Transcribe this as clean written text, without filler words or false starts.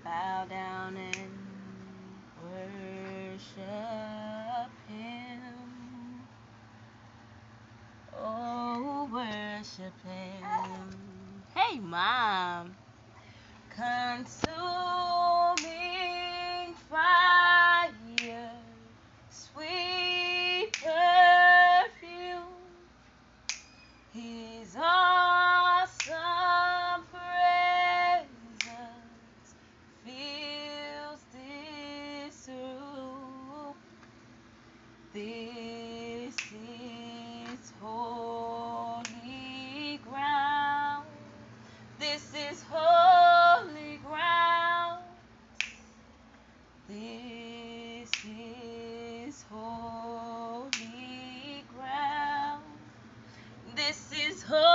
bow down and worship Him. Oh, worship Him. Hey, Mom. Consuming fire, sweet perfume, His awesome presence fills this room. This is holy ground. This is holy ground. This is holy ground. This is holy